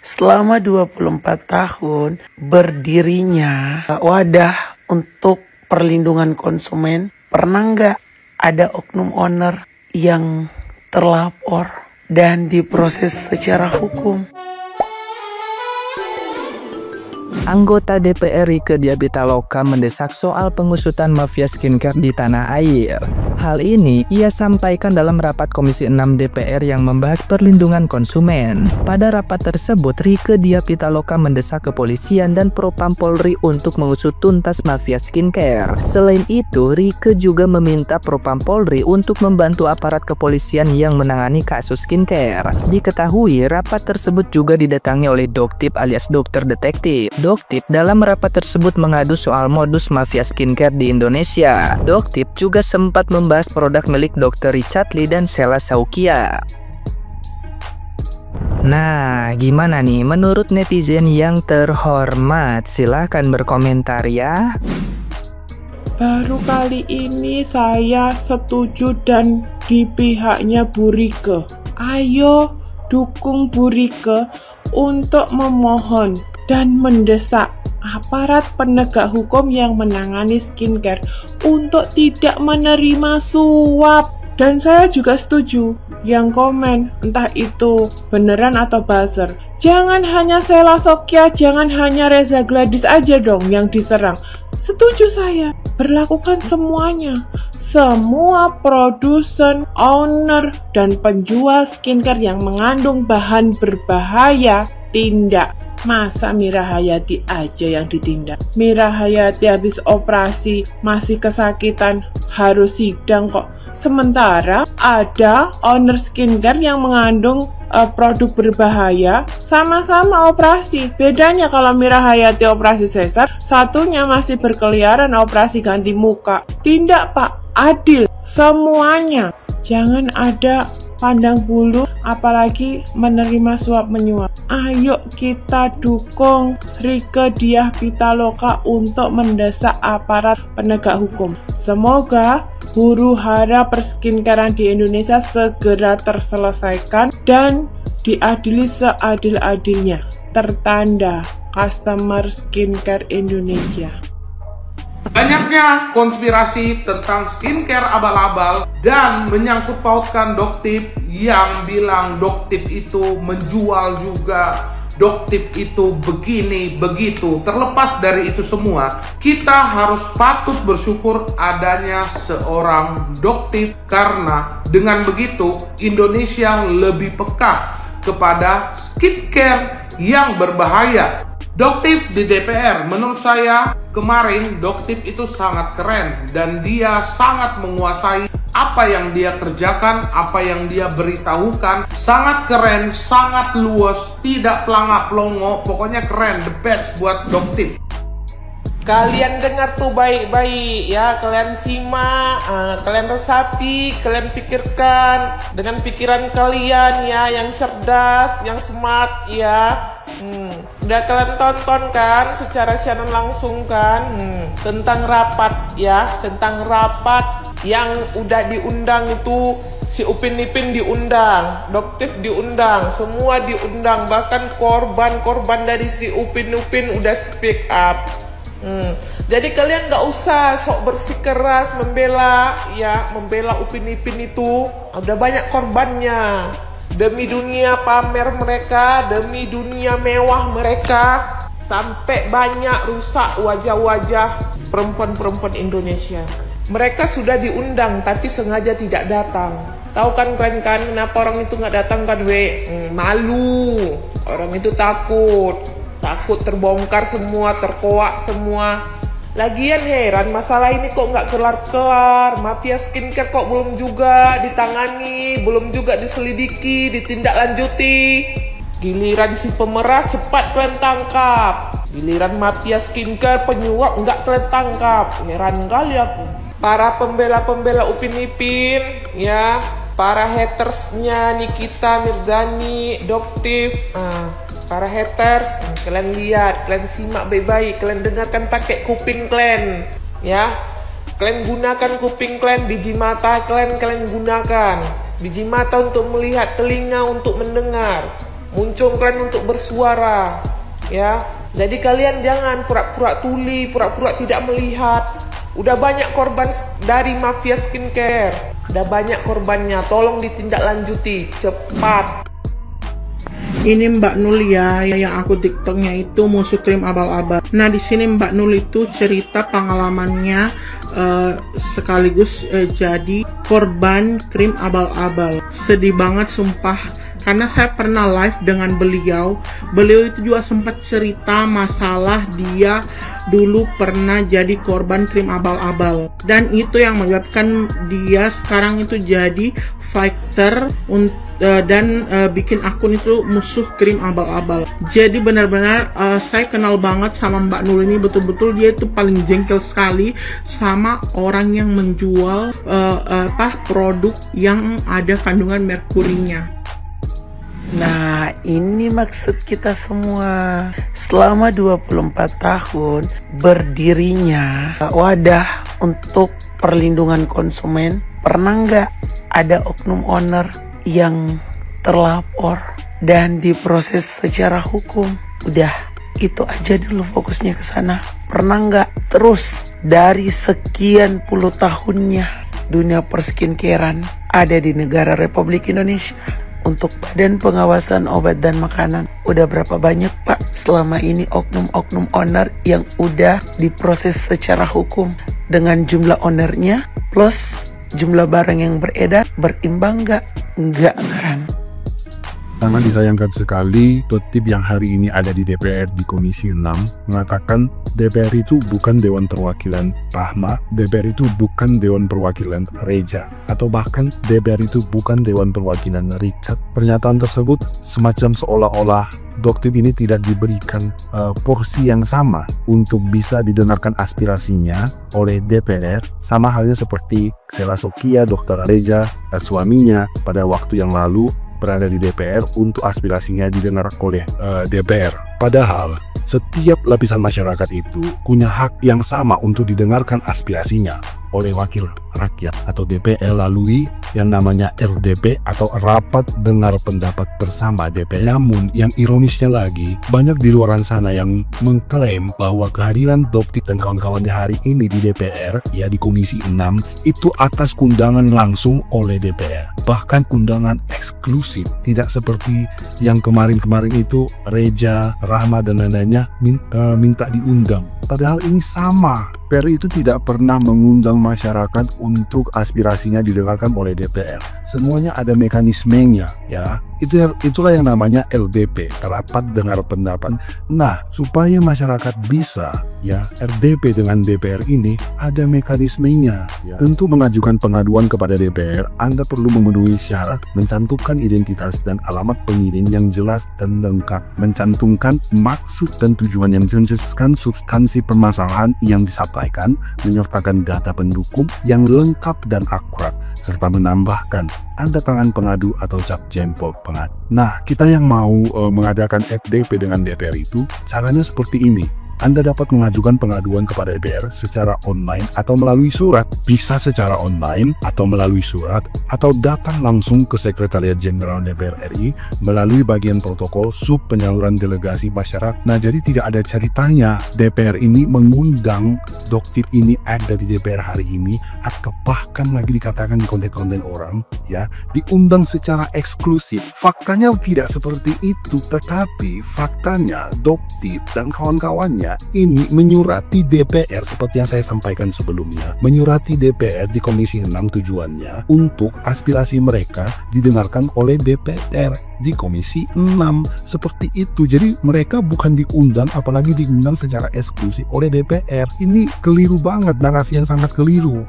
Selama 24 tahun berdirinya wadah untuk perlindungan konsumen, pernah nggak ada oknum owner yang terlapor dan diproses secara hukum? Anggota DPR Rieke Diah Pitaloka mendesak soal pengusutan mafia skincare di tanah air. Hal ini ia sampaikan dalam rapat Komisi 6 DPR yang membahas perlindungan konsumen. Pada rapat tersebut, Rieke Diah Pitaloka mendesak kepolisian dan Propam Polri untuk mengusut tuntas mafia skincare. Selain itu, Rieke juga meminta Propam Polri untuk membantu aparat kepolisian yang menangani kasus skincare. Diketahui, rapat tersebut juga didatangi oleh Doktip alias dokter detektif. Doktip dalam rapat tersebut mengadu soal modus mafia skincare di Indonesia. Doktip juga sempat membahas produk milik Dr. Richard Lee dan Sheila Saukia. Nah, gimana nih menurut netizen yang terhormat? Silahkan berkomentar ya. Baru kali ini saya setuju dan di pihaknya Bu Rieke. Ayo dukung Bu Rieke untuk memohon dan mendesak aparat penegak hukum yang menangani skincare untuk tidak menerima suap. Dan saya juga setuju yang komen, entah itu beneran atau buzzer. Jangan hanya Sheila Saukia, jangan hanya Reza Gladys aja dong yang diserang. Setuju saya, berlakukan semuanya. Semua produsen, owner, dan penjual skincare yang mengandung bahan berbahaya tindak. Masa Mira Hayati aja yang ditindak? Mira Hayati habis operasi masih kesakitan, harus sidang kok. Sementara ada owner skincare yang mengandung produk berbahaya, sama-sama operasi. Bedanya kalau Mira Hayati operasi sesar, satunya masih berkeliaran operasi ganti muka. Tindak Pak, adil semuanya. Jangan ada pandang bulu, apalagi menerima suap menyuap. Ayo kita dukung Rieke Diah Pitaloka untuk mendesak aparat penegak hukum. Semoga huru hara perskincarean di Indonesia segera terselesaikan dan diadili seadil-adilnya. Tertanda Customer Skincare Indonesia. Banyaknya konspirasi tentang skincare abal-abal dan menyangkut pautkan Doktip yang bilang Doktip itu menjual juga, Doktip itu begini begitu. Terlepas dari itu semua, kita harus patut bersyukur adanya seorang Doktip, karena dengan begitu Indonesia lebih peka kepada skincare yang berbahaya. Doktip di DPR, menurut saya kemarin Doktip itu sangat keren dan dia sangat menguasai apa yang dia kerjakan, apa yang dia beritahukan. Sangat keren, sangat luas, tidak pelangak-pelongo, pokoknya keren, the best buat Doktip. Kalian dengar tuh baik-baik ya, kalian simak, kalian resapi, kalian pikirkan dengan pikiran kalian ya, yang cerdas, yang smart ya. Udah kalian tonton kan secara siaran langsung kan tentang rapat ya, tentang rapat yang udah diundang itu. Si Upin Ipin diundang, Doktip diundang, semua diundang, bahkan korban-korban dari si Upin Ipin udah speak up. Jadi kalian nggak usah sok bersikeras membela Upin Ipin itu. Udah banyak korbannya. Demi dunia pamer mereka, demi dunia mewah mereka, sampai banyak rusak wajah-wajah perempuan-perempuan Indonesia. Mereka sudah diundang tapi sengaja tidak datang. Tahu kan kalian kan kenapa orang itu nggak datang kan? Malu. Orang itu takut terbongkar semua, terkoak semua. Lagian heran masalah ini kok nggak kelar-kelar. Mafia skincare kok belum juga ditangani, belum juga diselidiki, ditindaklanjuti. Giliran si pemerah cepat kalian tangkap, giliran mafia skincare penyuap nggak kalian tangkap. Heran kali aku. Para pembela-pembela Upin Ipin ya, para hatersnya Nikita Mirzani, Doktip, para haters, kalian lihat, kalian simak baik-baik, kalian dengarkan pakai kuping kalian, ya. Kalian gunakan kuping kalian, biji mata kalian gunakan. Biji mata untuk melihat, telinga untuk mendengar. muncul kalian untuk bersuara, ya. Jadi kalian jangan pura-pura tuli, pura-pura tidak melihat. Udah banyak korban dari mafia skincare. Udah banyak korbannya, tolong ditindaklanjuti cepat. Ini Mbak Nul ya, yang aku TikToknya itu musuh krim abal-abal. Nah di sini Mbak Nul itu cerita pengalamannya sekaligus jadi korban krim abal-abal. Sedih banget sumpah. Karena saya pernah live dengan beliau itu juga sempat cerita masalah dia dulu pernah jadi korban krim abal-abal. Dan itu yang menyebabkan dia sekarang itu jadi fighter dan bikin akun itu musuh krim abal-abal. Jadi benar-benar saya kenal banget sama Mbak Nul ini, betul-betul dia itu paling jengkel sekali sama orang yang menjual produk yang ada kandungan merkurinya. Nah, ini maksud kita semua. Selama 24 tahun berdirinya wadah untuk perlindungan konsumen, pernah nggak ada oknum owner yang terlapor dan diproses secara hukum? Udah, itu aja dulu fokusnya ke sana. Pernah nggak terus dari sekian puluh tahunnya dunia perskincarean ada di negara Republik Indonesia? Untuk Badan Pengawasan Obat dan Makanan, udah berapa banyak Pak selama ini oknum-oknum owner yang udah diproses secara hukum? Dengan jumlah ownernya plus jumlah barang yang beredar, berimbang nggak? Nggak kan? Sangat disayangkan sekali tertib yang hari ini ada di DPR di Komisi 6 mengatakan DPR itu bukan Dewan Perwakilan Rahma, DPR itu bukan Dewan Perwakilan Reja, atau bahkan DPR itu bukan Dewan Perwakilan Richard. Pernyataan tersebut semacam seolah-olah Doktip ini tidak diberikan porsi yang sama untuk bisa didengarkan aspirasinya oleh DPR, sama halnya seperti Xela Sokia, Dr. Reja, suaminya pada waktu yang lalu berada di DPR untuk aspirasinya didengar oleh DPR. Padahal setiap lapisan masyarakat itu punya hak yang sama untuk didengarkan aspirasinya oleh wakil rakyat atau DPR lalui yang namanya RDP atau Rapat Dengar Pendapat Bersama DPR. Namun yang ironisnya lagi, banyak di luar sana yang mengklaim bahwa kehadiran Doktip dan kawan-kawannya hari ini di DPR, ya di Komisi 6, itu atas undangan langsung oleh DPR. Bahkan undangan eksklusif, tidak seperti yang kemarin-kemarin itu Reja, Rahma dan lain-lainnya minta diundang. Padahal ini sama. DPR itu tidak pernah mengundang masyarakat untuk aspirasinya didengarkan oleh DPR. Semuanya ada mekanismenya, ya. Itulah yang namanya LDP, Rapat Dengar Pendapat. Nah, supaya masyarakat bisa, ya, RDP dengan DPR ini ada mekanismenya. Ya. Tentu mengajukan pengaduan kepada DPR, Anda perlu memenuhi syarat, mencantumkan identitas dan alamat pengirim yang jelas dan lengkap, mencantumkan maksud dan tujuan yang menjelaskan substansi permasalahan yang disampaikan, menyertakan data pendukung yang lengkap dan akurat, serta menambahkan tanda tangan pengadu atau cap jempol pengadu. Nah, kita yang mau mengadakan RDP dengan DPR itu, caranya seperti ini. Anda dapat mengajukan pengaduan kepada DPR secara online atau melalui surat. Bisa secara online atau melalui surat, atau datang langsung ke Sekretariat Jenderal DPR RI melalui bagian protokol sub penyaluran delegasi masyarakat. Nah, jadi tidak ada ceritanya DPR ini mengundang Doktip ini ada di DPR hari ini, atau bahkan lagi dikatakan di konten-konten orang, ya, diundang secara eksklusif. Faktanya tidak seperti itu, tetapi faktanya Doktip dan kawan-kawannya ini menyurati DPR seperti yang saya sampaikan sebelumnya, menyurati DPR di Komisi 6 tujuannya untuk aspirasi mereka didengarkan oleh DPR di Komisi 6 seperti itu. Jadi mereka bukan diundang, apalagi diundang secara eksklusif oleh DPR. Ini keliru banget, narasi yang sangat keliru.